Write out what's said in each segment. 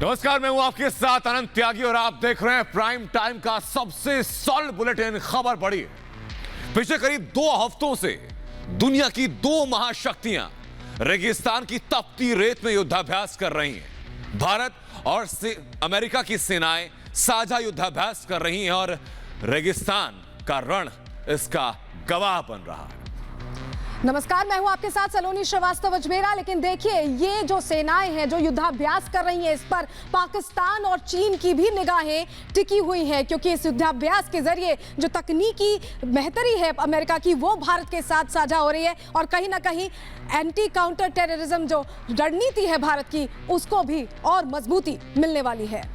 नमस्कार, मैं हूं आपके साथ अनंत त्यागी और आप देख रहे हैं प्राइम टाइम का सबसे सॉलिड बुलेटिन। खबर बड़ी है, पिछले करीब 2 हफ्तों से दुनिया की 2 महाशक्तियां रेगिस्तान की तपती रेत में युद्धाभ्यास कर रही हैं। भारत और अमेरिका की सेनाएं साझा युद्धाभ्यास कर रही हैं और रेगिस्तान का रण इसका गवाह बन रहा है। नमस्कार, मैं हूं आपके साथ सलोनी श्रीवास्तव अजमेरा। लेकिन देखिए, ये जो सेनाएं हैं जो युद्धाभ्यास कर रही हैं, इस पर पाकिस्तान और चीन की भी निगाहें टिकी हुई हैं, क्योंकि इस युद्धाभ्यास के जरिए जो तकनीकी बेहतरी है अमेरिका की, वो भारत के साथ साझा हो रही है और कहीं ना कहीं एंटी काउंटर टेररिज्म जो रणनीति है भारत की, उसको भी और मजबूती मिलने वाली है।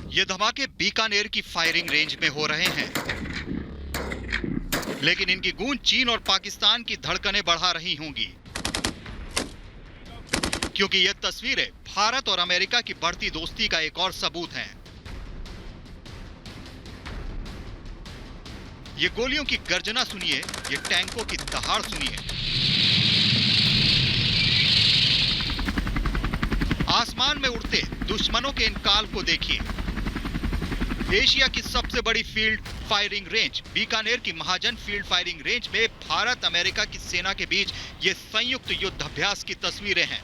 ये धमाके बीकानेर की फायरिंग रेंज में हो रहे हैं, लेकिन इनकी गूंज चीन और पाकिस्तान की धड़कनें बढ़ा रही होंगी, क्योंकि ये तस्वीरें भारत और अमेरिका की बढ़ती दोस्ती का एक और सबूत हैं। ये गोलियों की गर्जना सुनिए, ये टैंकों की दहाड़ सुनिए। आसमान में उड़ते दुश्मनों के इन काल को देखिए। एशिया की सबसे बड़ी फील्ड फायरिंग रेंज बीकानेर की महाजन फील्ड फायरिंग रेंज में भारत अमेरिका की सेना के बीच ये संयुक्त युद्धाभ्यास की तस्वीरें हैं।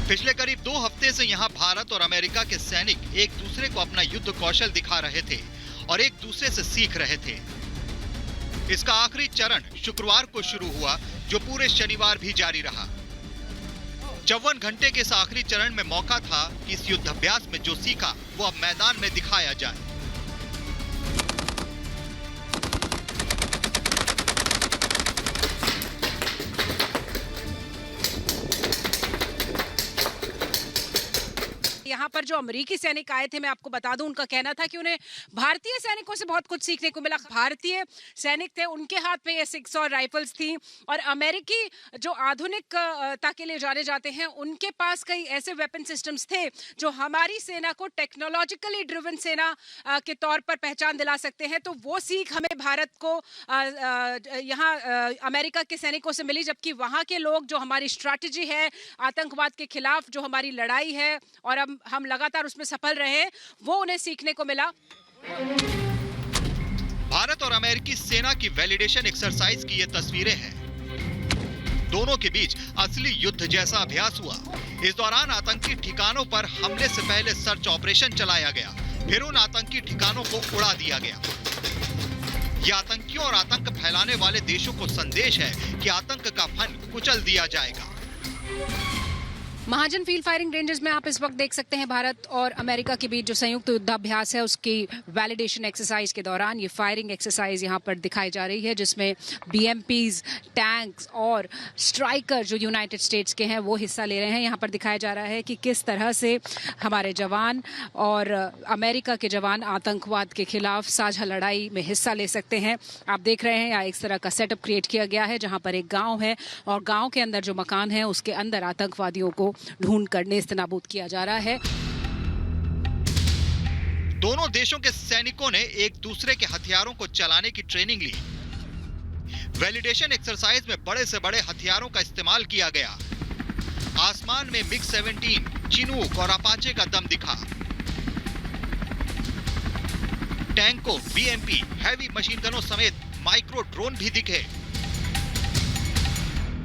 पिछले करीब 2 हफ्ते से यहां भारत और अमेरिका के सैनिक एक दूसरे को अपना युद्ध कौशल दिखा रहे थे और एक दूसरे से सीख रहे थे। इसका आखिरी चरण शुक्रवार को शुरू हुआ, जो पूरे शनिवार भी जारी रहा। 54 घंटे के इस आखिरी चरण में मौका था कि इस युद्धाभ्यास में जो सीखा वो अब मैदान में दिखाया जाए। यहाँ पर जो अमेरिकी सैनिक आए थे, मैं आपको बता दूं, उनका कहना था कि उन्हें भारतीय सैनिकों से बहुत कुछ सीखने को मिला। भारतीय सैनिक थे, उनके हाथ में ये 600 राइफल्स थी और अमेरिकी जो आधुनिकता के लिए जाने जाते हैं, उनके पास कई ऐसे वेपन सिस्टम्स थे जो हमारी सेना को टेक्नोलॉजिकली ड्रिवन सेना के तौर पर पहचान दिला सकते हैं। तो वो सीख हमें भारत को यहाँ अमेरिका के सैनिकों से मिली, जबकि वहाँ के लोग जो हमारी स्ट्रैटेजी है आतंकवाद के खिलाफ, जो हमारी लड़ाई है और हम लगातार उसमें सफल रहे, वो उन्हें सीखने को मिला। भारत और अमेरिकी सेना की वैलिडेशन एक्सरसाइज की ये तस्वीरें हैं। दोनों के बीच असली युद्ध जैसा अभ्यास हुआ। इस दौरान आतंकी ठिकानों पर हमले से पहले सर्च ऑपरेशन चलाया गया, फिर उन आतंकी ठिकानों को उड़ा दिया गया। ये आतंकियों और आतंक फैलाने वाले देशों को संदेश है कि आतंक का फन कुचल दिया जाएगा। महाजन फील्ड फायरिंग रेंजेस में आप इस वक्त देख सकते हैं भारत और अमेरिका के बीच जो संयुक्त युद्धाभ्यास है, उसकी वैलिडेशन एक्सरसाइज के दौरान ये फायरिंग एक्सरसाइज यहाँ पर दिखाई जा रही है, जिसमें BMPs, टैंक्स और स्ट्राइकर जो यूनाइटेड स्टेट्स के हैं वो हिस्सा ले रहे हैं। यहाँ पर दिखाया जा रहा है कि किस तरह से हमारे जवान और अमेरिका के जवान आतंकवाद के खिलाफ साझा लड़ाई में हिस्सा ले सकते हैं। आप देख रहे हैं यहाँ एक तरह का सेटअप क्रिएट किया गया है, जहाँ पर एक गाँव है और गाँव के अंदर जो मकान है उसके अंदर आतंकवादियों को ढूंढ कर नेस्तनाबूद किया जा रहा है। दोनों देशों के सैनिकों ने एक दूसरे के हथियारों को चलाने की ट्रेनिंग ली। वैलिडेशन एक्सरसाइज में बड़े से बड़े हथियारों का इस्तेमाल किया गया। आसमान में MiG-17, चिनूक और अपाचे का दम दिखा। टैंकों, BMP, हैवी मशीन गनों समेत माइक्रो ड्रोन भी दिखे।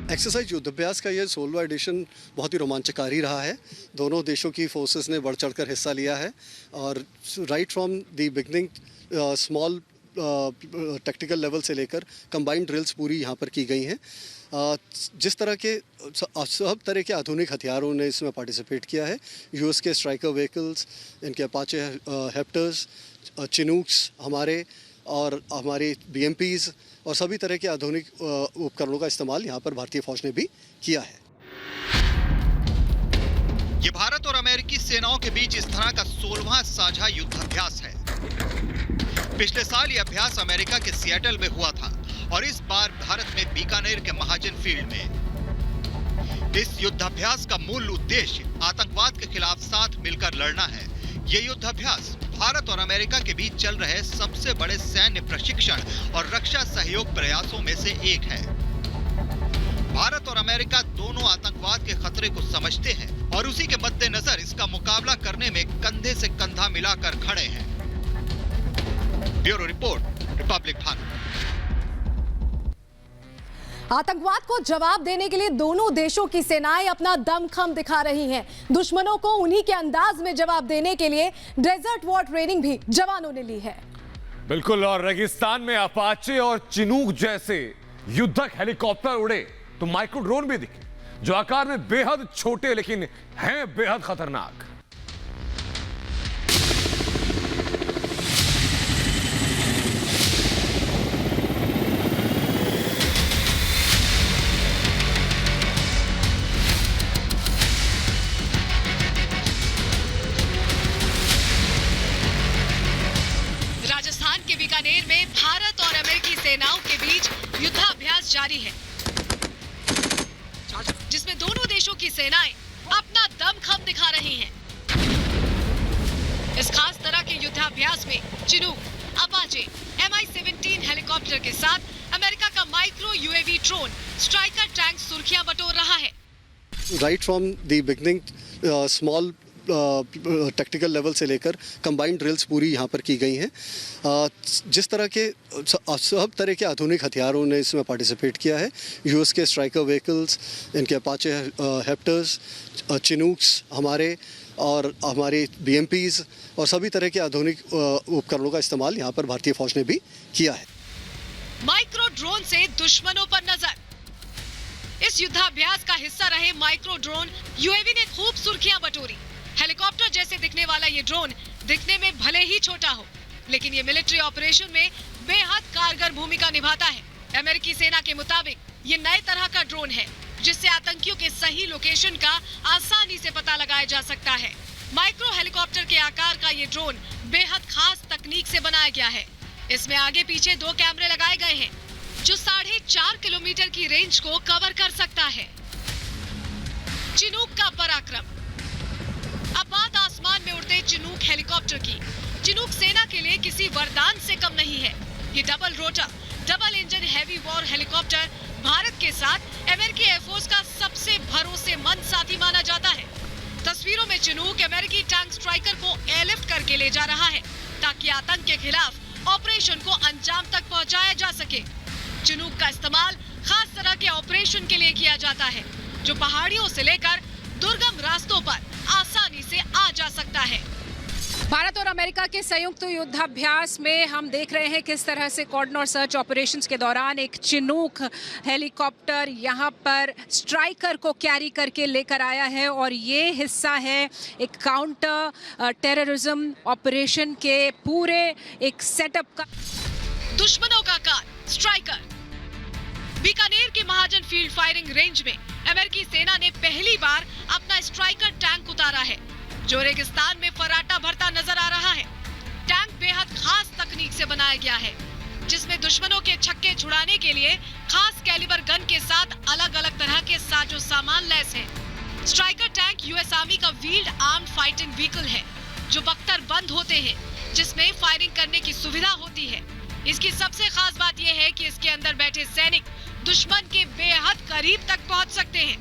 एक्सरसाइज युद्धाभ्यास का ये 16वां एडिशन बहुत ही रोमांचकारी रहा है। दोनों देशों की फोर्सेस ने बढ़ चढ़कर हिस्सा लिया है और right from the beginning small tactical level से लेकर कंबाइंड ड्रिल्स पूरी यहाँ पर की गई हैं। जिस तरह के सब तरह के आधुनिक हथियारों ने इसमें पार्टिसिपेट किया है। यूएस के स्ट्राइकर व्हीकल्स, इनके अपाचे हेप्टर्स, चिनूक्स हमारे और हमारे BMPs और सभी तरह के आधुनिक उपकरणों का इस्तेमाल यहाँ पर भारतीय फौज ने भी किया है। ये भारत और अमेरिकी सेनाओं के बीच इस तरह का 16वां साझा युद्धाभ्यास है। पिछले साल यह अभ्यास अमेरिका के सिएटल में हुआ था और इस बार भारत में बीकानेर के महाजन फील्ड में। इस युद्धाभ्यास का मूल उद्देश्य आतंकवाद के खिलाफ साथ मिलकर लड़ना है। ये युद्धाभ्यास भारत और अमेरिका के बीच चल रहे सबसे बड़े सैन्य प्रशिक्षण और रक्षा सहयोग प्रयासों में से एक है। भारत और अमेरिका दोनों आतंकवाद के खतरे को समझते हैं और उसी के मद्देनजर इसका मुकाबला करने में कंधे से कंधा मिलाकर खड़े हैं। Bureau report, Republic Bharat. आतंकवाद को जवाब देने के लिए दोनों देशों की सेनाएं अपना दमखम दिखा रही हैं। दुश्मनों को उन्हीं के अंदाज में जवाब देने के लिए डेजर्ट वॉर ट्रेनिंग भी जवानों ने ली है। बिल्कुल, और रेगिस्तान में अपाचे और चिनूक जैसे युद्धक हेलीकॉप्टर उड़े तो माइक्रो ड्रोन भी दिखे, जो आकार में बेहद छोटे लेकिन हैं बेहद खतरनाक। राजस्थान के बीकानेर में भारत और अमेरिकी सेनाओं के बीच युद्धाभ्यास जारी है, जिसमें दोनों देशों की सेनाएं अपना दमखम दिखा रही हैं। इस खास तरह के युद्धाभ्यास में चिनूक, अपाचे, MI-17 हेलीकॉप्टर के साथ अमेरिका का micro UAV drone striker tank सुर्खियां बटोर रहा है। Right from the beginning small technical level से लेकर कंबाइंड ड्रिल्स पूरी यहाँ पर की गई हैं। जिस तरह के सब तरह के आधुनिक हथियारों ने इसमें पार्टिसिपेट किया है। यूएस के स्ट्राइकर व्हीकल्स, इनके अपाचे हेप्टर्स, चिनूक्स हमारे और हमारे BMPs और सभी तरह के आधुनिक उपकरणों का इस्तेमाल यहाँ पर भारतीय फौज ने भी किया है। माइक्रो ड्रोन से दुश्मनों पर नजर। इस युद्धाभ्यास का हिस्सा रहे माइक्रो ड्रोन यूएवी ने खूब सुर्खियां बटोरी। हेलीकॉप्टर जैसे दिखने वाला ये ड्रोन दिखने में भले ही छोटा हो, लेकिन ये मिलिट्री ऑपरेशन में बेहद कारगर भूमिका निभाता है। अमेरिकी सेना के मुताबिक ये नए तरह का ड्रोन है, जिससे आतंकियों के सही लोकेशन का आसानी से पता लगाया जा सकता है। माइक्रो हेलीकॉप्टर के आकार का ये ड्रोन बेहद खास तकनीक से बनाया गया है। इसमें आगे पीछे 2 कैमरे लगाए गए हैं, जो 4.5 किलोमीटर की रेंज को कवर कर सकता है। चिनूक का पराक्रम। अब बात आसमान में उड़ते चिनूक हेलीकॉप्टर की। चिनूक सेना के लिए किसी वरदान से कम नहीं है। ये double rotor, double engine heavy war helicopter Bharat के साथ अमेरिकी एयरफोर्स का सबसे भरोसेमंद साथी माना जाता है। तस्वीरों में चिनूक अमेरिकी टैंक स्ट्राइकर को एयरलिफ्ट करके ले जा रहा है, ताकि आतंक के खिलाफ ऑपरेशन को अंजाम तक पहुंचाया जा सके। चिनूक का इस्तेमाल खास तरह के ऑपरेशन के लिए किया जाता है, जो पहाड़ियों से लेकर दुर्गम रास्तों पर आसानी से आ जा सकता है। भारत और अमेरिका के संयुक्त युद्धाभ्यास में हम देख रहे हैं किस तरह से कॉर्डन और सर्च ऑपरेशंस के दौरान एक चिनूक हेलीकॉप्टर यहां पर स्ट्राइकर को कैरी करके लेकर आया है, और ये हिस्सा है एक काउंटर टेररिज्म ऑपरेशन के पूरे एक सेटअप का। दुश्मनों का कार स्ट्राइकर। बीकानेर के महाजन फील्ड फायरिंग रेंज में अमेरिकी सेना ने पहली बार अपना स्ट्राइकर टैंक उतारा है, जो रेगिस्तान में फराटा भरता नजर आ रहा है। टैंक बेहद खास तकनीक से बनाया गया है, जिसमें दुश्मनों के छक्के छुड़ाने के लिए खास कैलिबर गन के साथ अलग अलग तरह के साजो सामान लैस है। स्ट्राइकर टैंक यूएस आर्मी का व्हील्ड आर्म्ड फाइटिंग व्हीकल है, जो बख्तर बंद होते हैं, जिसमें फायरिंग करने की सुविधा होती है। इसकी सबसे खास बात यह है कि इसके अंदर बैठे सैनिक दुश्मन के बेहद करीब तक पहुंच सकते हैं।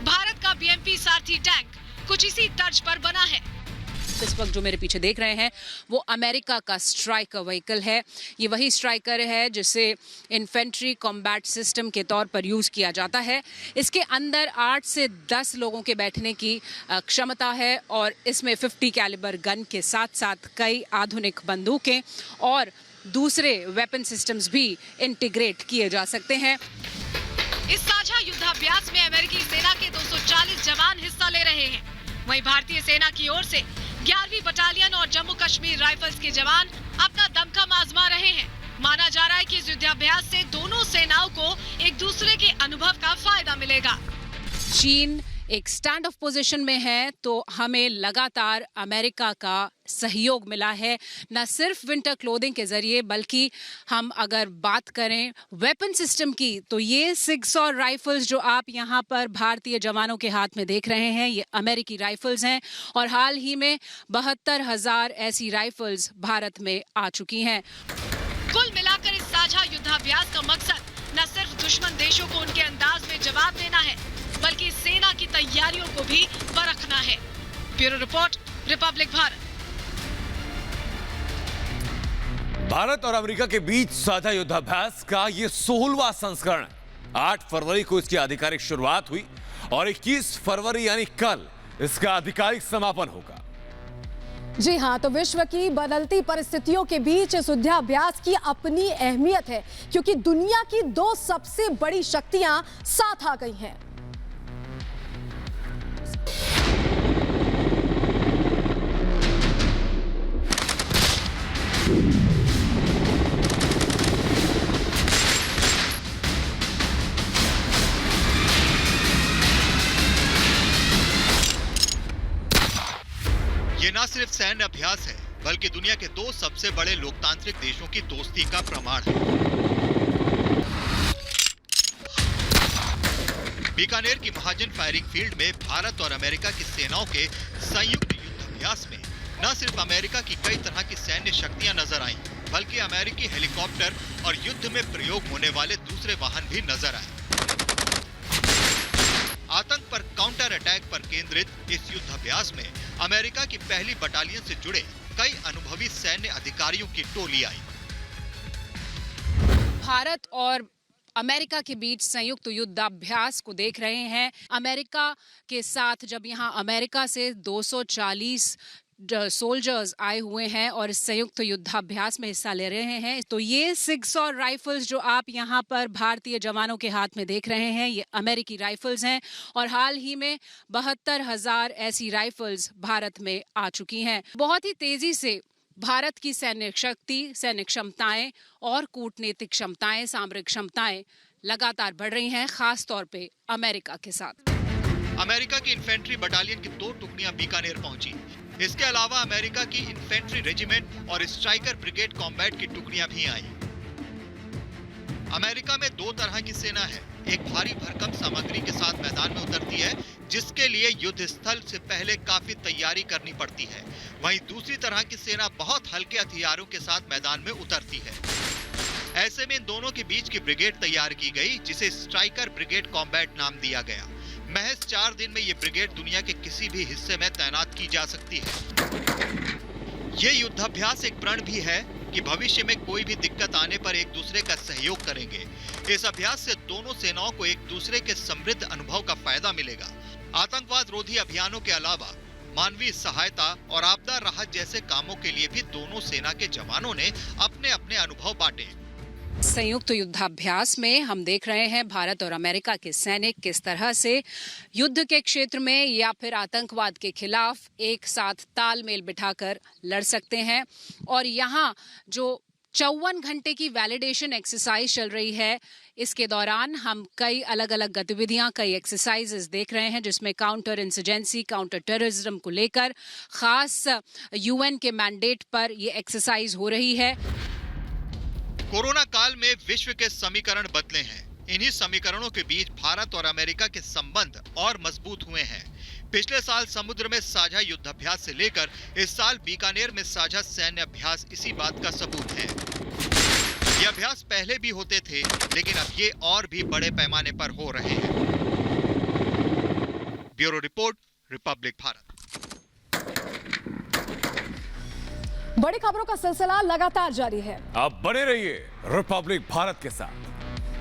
भारत का BMP सारथी टैंक कुछ इसी तर्ज पर बना है। इस वक्त जो मेरे पीछे देख रहे हैं वो अमेरिका का स्ट्राइकर व्हीकल है। ये वही स्ट्राइकर है जिसे इन्फेंट्री कॉम्बैट सिस्टम के तौर पर यूज किया जाता है। इसके अंदर 8 से 10 लोगों के बैठने की क्षमता है, और इसमें 50 कैलिबर गन के साथ साथ कई आधुनिक बंदूकें और दूसरे वेपन सिस्टम्स भी इंटीग्रेट किए जा सकते हैं। इस साझा युद्धाभ्यास में अमेरिकी सेना के 240 जवान हिस्सा ले रहे हैं। वहीं भारतीय सेना की ओर से 11वीं बटालियन और जम्मू कश्मीर राइफल्स के जवान अपना दमखम आजमा रहे हैं। माना जा रहा है कि इस युद्धाभ्यास से दोनों सेनाओं को एक दूसरे के अनुभव का फायदा मिलेगा। चीन एक स्टैंड ऑफ पोजीशन में हैं, तो हमें लगातार अमेरिका का सहयोग मिला है, न सिर्फ विंटर क्लोथिंग के जरिए, बल्कि हम अगर बात करें वेपन सिस्टम की, तो ये 6 और राइफल्स जो आप यहाँ पर भारतीय जवानों के हाथ में देख रहे हैं, ये अमेरिकी राइफल्स हैं और हाल ही में 72,000 ऐसी राइफल्स भारत में आ चुकी हैं। कुल मिलाकर इस साझा युद्धाभ्यास का मकसद न सिर्फ दुश्मन देशों को उनके अंदाज में जवाब देना है, बल्कि सेना की तैयारियों को भी परखना है। Bureau report, Republic Bharat. Bharat और अमेरिका के बीच साझा युद्धाभ्यास का यह 16वां संस्करण है। 8 फरवरी को इसकी आधिकारिक शुरुआत हुई और 21 फरवरी यानी कल इसका आधिकारिक समापन होगा। जी हां, तो विश्व की बदलती परिस्थितियों के बीच इस युद्धाभ्यास की अपनी अहमियत है, क्योंकि दुनिया की 2 सबसे बड़ी शक्तियां साथ आ गई हैं। ये न सिर्फ सैन्य अभ्यास है, बल्कि दुनिया के 2 सबसे बड़े लोकतांत्रिक देशों की दोस्ती का प्रमाण है। बीकानेर की महाजन फायरिंग फील्ड में भारत और अमेरिका की सेनाओं के संयुक्त युद्धाभ्यास में न सिर्फ अमेरिका की कई तरह की सैन्य शक्तियां नजर आईं, बल्कि अमेरिकी हेलीकॉप्टर और युद्ध में प्रयोग होने वाले दूसरे वाहन भी नजर आए। आतंक पर काउंटर अटैक पर केंद्रित इस युद्धाभ्यास में अमेरिका की पहली बटालियन से जुड़े कई अनुभवी सैन्य अधिकारियों की टोली आई। भारत और अमेरिका के बीच संयुक्त युद्धाभ्यास को देख रहे हैं। अमेरिका के साथ जब यहाँ अमेरिका से 240 सोल्जर्स आए हुए हैं और इस संयुक्त युद्धाभ्यास में हिस्सा ले रहे हैं, तो ये 6 और राइफल्स जो आप यहाँ पर भारतीय जवानों के हाथ में देख रहे हैं, ये अमेरिकी राइफल्स हैं और हाल ही में 72,000 ऐसी राइफल्स भारत में आ चुकी हैं। बहुत ही तेजी से भारत की सैन्य शक्ति, सैन्य क्षमताएं और कूटनीतिक क्षमताएं, सामरिक क्षमताएं लगातार बढ़ रही हैं, खास तौर पे अमेरिका के साथ। अमेरिका की इन्फेंट्री बटालियन की 2 टुकड़ियां बीकानेर पहुंची। इसके अलावा अमेरिका की इन्फेंट्री रेजिमेंट और स्ट्राइकर ब्रिगेड कॉम्बैट की टुकड़ियां भी आईं। अमेरिका में 2 तरह की सेना है। एक भारी भरकम सामग्री के साथ मैदान में उतरती है, जिसके लिए युद्ध स्थल से पहले काफी तैयारी करनी पड़ती है। वहीं दूसरी तरह की सेना बहुत हल्के हथियारों के साथ मैदान में उतरती है। ऐसे में इन दोनों के बीच की ब्रिगेड तैयार की गई, जिसे स्ट्राइकर ब्रिगेड कॉम्बैट नाम दिया गया। महज 4 दिन में ये ब्रिगेड दुनिया के किसी भी हिस्से में तैनात की जा सकती है। ये युद्धाभ्यास एक प्रण भी है कि भविष्य में कोई भी दिक्कत आने पर एक दूसरे का सहयोग करेंगे। इस अभ्यास से दोनों सेनाओं को एक दूसरे के समृद्ध अनुभव का फायदा मिलेगा। आतंकवाद रोधी अभियानों के अलावा मानवीय सहायता और आपदा राहत जैसे कामों के लिए भी दोनों सेना के जवानों ने अपने अपने अनुभव बांटे। संयुक्त युद्धाभ्यास में हम देख रहे हैं भारत और अमेरिका के सैनिक किस तरह से युद्ध के क्षेत्र में या फिर आतंकवाद के खिलाफ एक साथ तालमेल बिठाकर लड़ सकते हैं। और यहाँ जो 54 घंटे की वैलिडेशन एक्सरसाइज चल रही है, इसके दौरान हम कई अलग अलग गतिविधियां, कई एक्सरसाइजेस देख रहे हैं, जिसमें काउंटर इंसर्जेंसी, काउंटर टेररिज्म को लेकर खास UN के मैंडेट पर ये एक्सरसाइज हो रही है। कोरोना काल में विश्व के समीकरण बदले हैं। इन्हीं समीकरणों के बीच भारत और अमेरिका के संबंध और मजबूत हुए हैं। पिछले साल समुद्र में साझा युद्धाभ्यास से लेकर इस साल बीकानेर में साझा सैन्य अभ्यास इसी बात का सबूत है। ये अभ्यास पहले भी होते थे, लेकिन अब ये और भी बड़े पैमाने पर हो रहे हैं। Bureau report, Republic Bharat. बड़ी खबरों का सिलसिला लगातार जारी है। आप बने रहिए रिपब्लिक भारत के साथ।